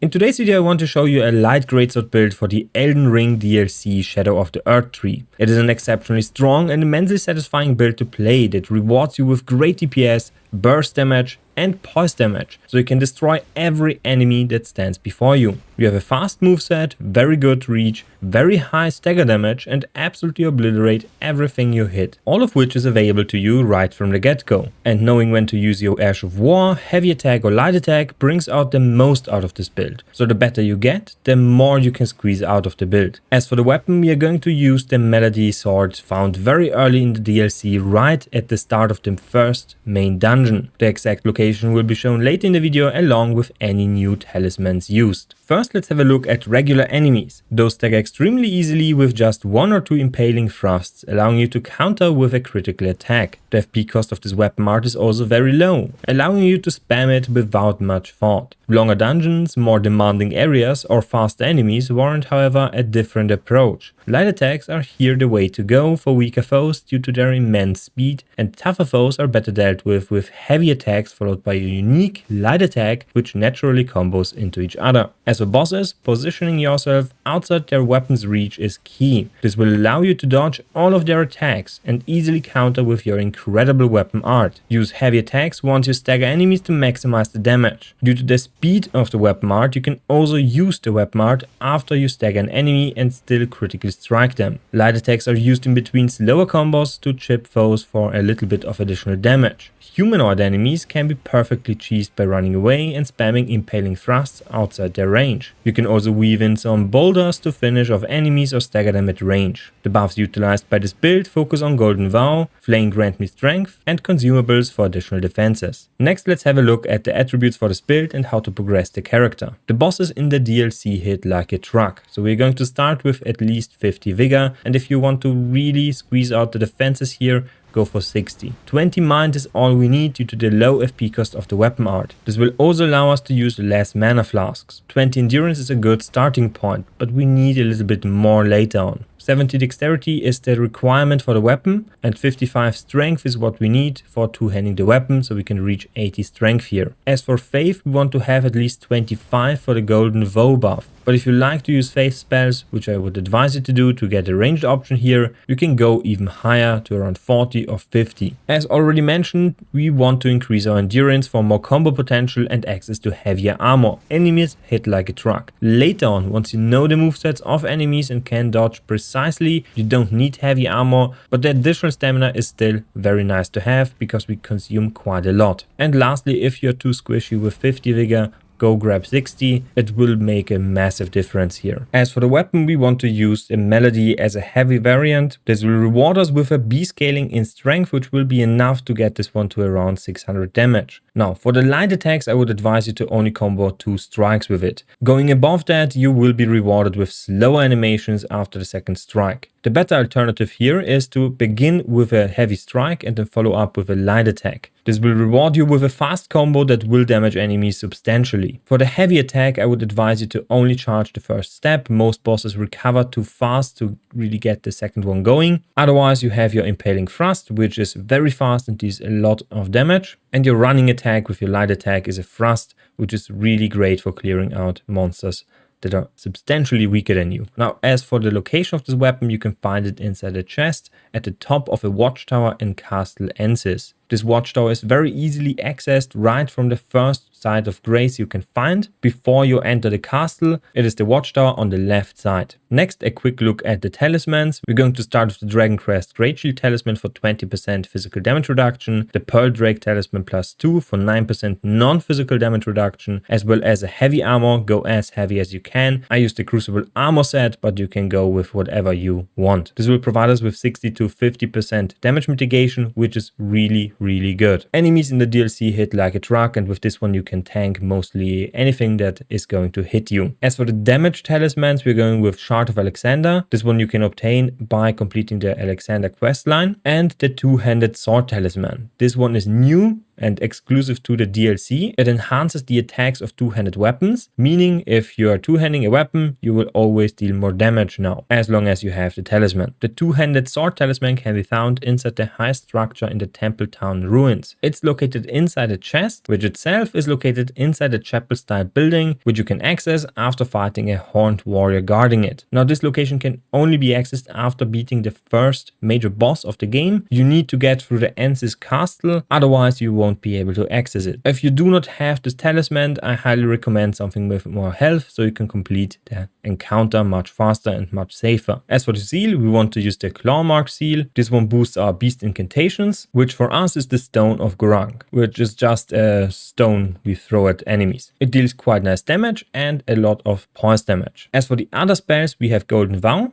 In today's video I want to show you a light greatsword build for the Elden Ring DLC Shadow of the Earth tree. It is an exceptionally strong and immensely satisfying build to play that rewards you with great DPS, burst damage and poise damage, so you can destroy every enemy that stands before you. You have a fast moveset, very good reach, very high stagger damage and absolutely obliterate everything you hit, all of which is available to you right from the get-go. And knowing when to use your Ash of War, heavy attack or light attack brings out the most out of this build. So the better you get, the more you can squeeze out of the build. As for the weapon, we are going to use the Milady sword found very early in the DLC, right at the start of the first main dungeon. The exact location will be shown later in the video along with any new talismans used. First, let's have a look at regular enemies. Those stagger extremely easily with just 1 or 2 impaling thrusts, allowing you to counter with a critical attack. The FP cost of this weapon art is also very low, allowing you to spam it without much thought. Longer dungeons, more demanding areas or faster enemies warrant however a different approach. Light attacks are here the way to go for weaker foes due to their immense speed, and tougher foes are better dealt with heavy attacks followed by a unique light attack which naturally combos into each other. As for bosses, positioning yourself outside their weapon's reach is key. This will allow you to dodge all of their attacks and easily counter with your incredible weapon art. Use heavy attacks once you stagger enemies to maximize the damage. Due to the speed of the weapon art, you can also use the weapon art after you stagger an enemy and still critically strike them. Light attacks are used in between slower combos to chip foes for a little bit of additional damage. Humanoid enemies can be perfectly cheesed by running away and spamming impaling thrusts outside their range. You can also weave in some boulders to finish off enemies or stagger them at range. The buffs utilized by this build focus on Golden Vow, Flame Grant Me Strength and consumables for additional defenses. Next, let's have a look at the attributes for this build and how to progress the character. The bosses in the DLC hit like a truck, so we're going to start with at least 50 vigor, and if you want to really squeeze out the defenses here, go for 60. 20 mind is all we need due to the low FP cost of the weapon art. This will also allow us to use less mana flasks. 20 endurance is a good starting point, but we need a little bit more later on. 70 dexterity is the requirement for the weapon, and 55 strength is what we need for two-handing the weapon, so we can reach 80 strength here. As for faith, we want to have at least 25 for the Golden Vow buff. But if you like to use faith spells, which I would advise you to do to get a ranged option here, you can go even higher to around 40 or 50. As already mentioned, we want to increase our endurance for more combo potential and access to heavier armor. Enemies hit like a truck. Later on, once you know the movesets of enemies and can dodge precisely, you don't need heavy armor, but the additional stamina is still very nice to have because we consume quite a lot. And lastly, if you're too squishy with 50 vigor, go grab 60, it will make a massive difference here. As for the weapon, we want to use a Milady as a heavy variant. This will reward us with a B scaling in strength, which will be enough to get this one to around 600 damage. Now, for the light attacks, I would advise you to only combo 2 strikes with it. Going above that, you will be rewarded with slower animations after the second strike. The better alternative here is to begin with a heavy strike and then follow up with a light attack. This will reward you with a fast combo that will damage enemies substantially. For the heavy attack, I would advise you to only charge the first step. Most bosses recover too fast to really get the second one going. Otherwise, you have your impaling thrust, which is very fast and deals a lot of damage. And your running attack with your light attack is a thrust, which is really great for clearing out monsters that are substantially weaker than you. Now, as for the location of this weapon, you can find it inside a chest at the top of a watchtower in Castle Ensis. This watchtower is very easily accessed right from the first side of grace you can find. Before you enter the castle, it is the watchtower on the left side. Next, a quick look at the talismans. We're going to start with the Dragon Crest Great Shield Talisman for 20% physical damage reduction, the Pearl Drake Talisman +2 for 9% non-physical damage reduction, as well as a heavy armor. Go as heavy as you can. I use the Crucible armor set, but you can go with whatever you want. This will provide us with 60 to 50% damage mitigation, which is really good. Enemies in the DLC hit like a truck, and with this one you can tank mostly anything that is going to hit you. As for the damage talismans, we're going with Shard of Alexander. This one you can obtain by completing the Alexander questline, and the two-handed sword talisman. This one is new and exclusive to the DLC. It enhances the attacks of two-handed weapons, meaning if you are two-handing a weapon, you will always deal more damage now, as long as you have the talisman. The two-handed sword talisman can be found inside the high structure in the Temple Town ruins. It's located inside a chest, which itself is located inside a chapel-style building, which you can access after fighting a horned warrior guarding it. Now this location can only be accessed after beating the first major boss of the game. You need to get through the Ensis castle, otherwise you won't be able to access it. If you do not have this talisman, I highly recommend something with more health so you can complete the encounter much faster and much safer. As for the seal, we want to use the claw mark seal. This one boosts our beast incantations, which for us is the stone of Gorang, which is just a stone we throw at enemies. It deals quite nice damage and a lot of poise damage. As for the other spells, we have Golden Vow,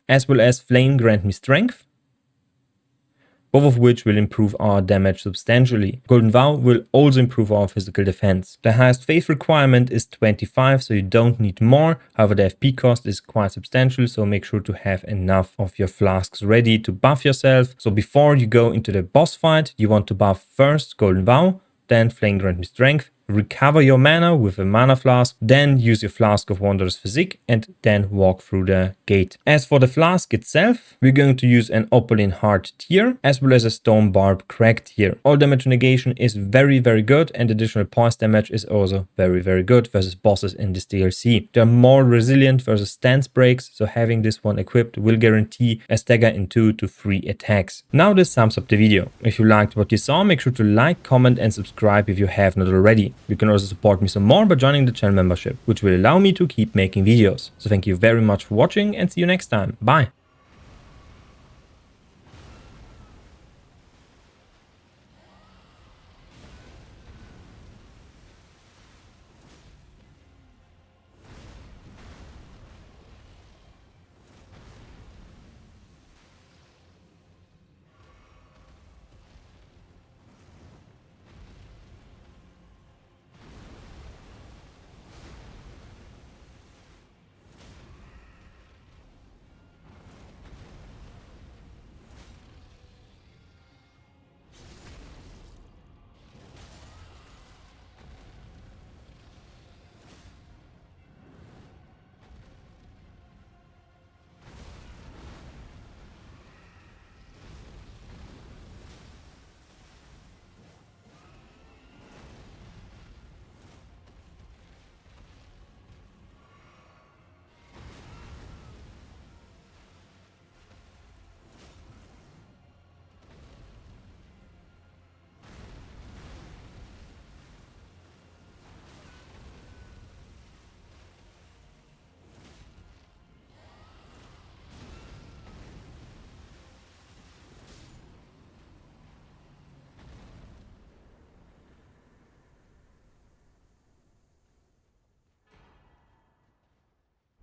as well as Flame Grant Me Strength, both of which will improve our damage substantially. Golden Vow will also improve our physical defense. The highest faith requirement is 25, so you don't need more. However, the FP cost is quite substantial, so make sure to have enough of your flasks ready to buff yourself. So before you go into the boss fight, you want to buff first Golden Vow, then Flame Grant Me Strength, recover your mana with a mana flask, then use your Flask of Wondrous Physique, and then walk through the gate. As for the flask itself, we're going to use an Opaline Heart tier, as well as a Stone Barb Crack tier. All damage negation is very good, and additional poise damage is also very good versus bosses in this DLC. They're more resilient versus stance breaks, so having this one equipped will guarantee a stagger in 2 to 3 attacks. Now this sums up the video. If you liked what you saw, make sure to like, comment and subscribe if you have not already. You can also support me some more by joining the channel membership, which will allow me to keep making videos. So thank you very much for watching and see you next time. Bye!